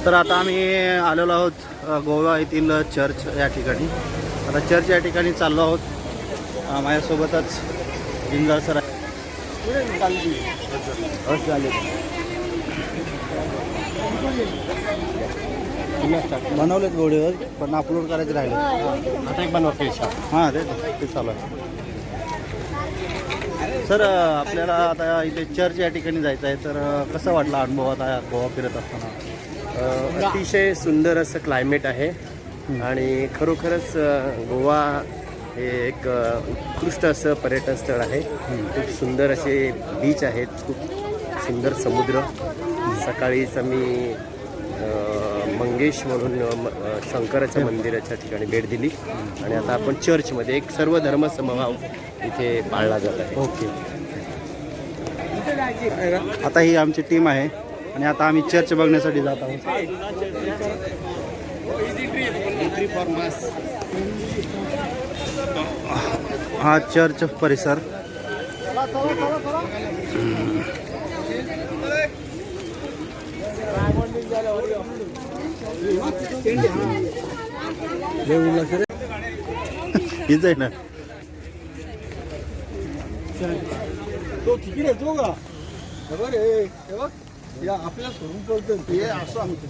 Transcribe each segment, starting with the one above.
तर आता आम्ही आलेलो आहोत गोवा येथील चर्च या ठिकाणी. आता चर्च या ठिकाणी चाललो आहोत. माझ्यासोबतच जिंजाळ सर बनवलेत व्हिडिओ पण अपलोड करायचे राहिले. आता एक बनवा फेस. हां ते चालू आहे. सर आपल्याला आता इथे चर्च या ठिकाणी जायचं आहे, तर कसं वाटलं अनुभव आता गोवा फिरत असताना? अतिशय सुंदर असं क्लायमेट आहे आणि खरोखरच गोवा हे एक उत्कृष्ट असं पर्यटन स्थळ आहे. खूप सुंदर असे बीच आहेत, खूप सुंदर समुद्र. सकाळीच आम्ही मंगेश म्हणून शंकराच्या मंदिराच्या ठिकाणी भेट दिली आणि आता आपण चर्चमध्ये एक सर्व धर्म समभाव इथे पाळला जात आहे. ओके. आता ही आमची टीम आहे आणि आता आम्ही चर्च बघण्यासाठी जात आहोत. हा चर्च परिसर. हीच आहे ना. तो तिकीट येतो का खबर आहे या आपल्या सोडून पडतो ते असं आमचं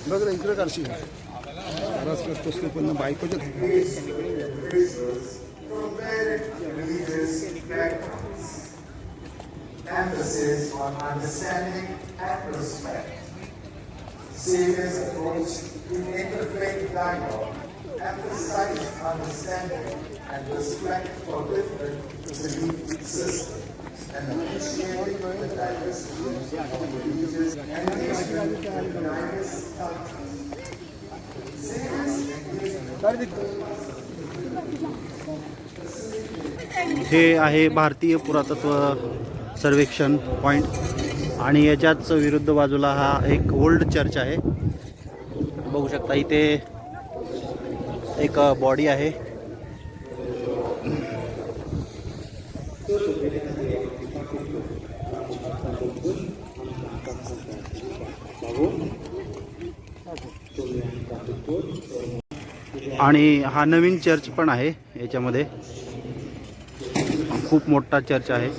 बघ इकडे करशील खरंच करतोस पण बायकोच्या emphasis on understanding and respect. Savior's approach to interfaith dialogue emphasized understanding and respect for different belief systems and appreciating the diversity of religious and nations in various countries. हे आहे भारतीय पुरातत्व सर्वेक्षण पॉईंट आणि याच्याच विरुद्ध बाजूला हा एक ओल्ड चर्च आहे. बघू शकता इथे एक बॉडी आहे. आणि हा नवीन चर्च पण आहे. याच्यामध्ये खूप मोठा चर्च आहे.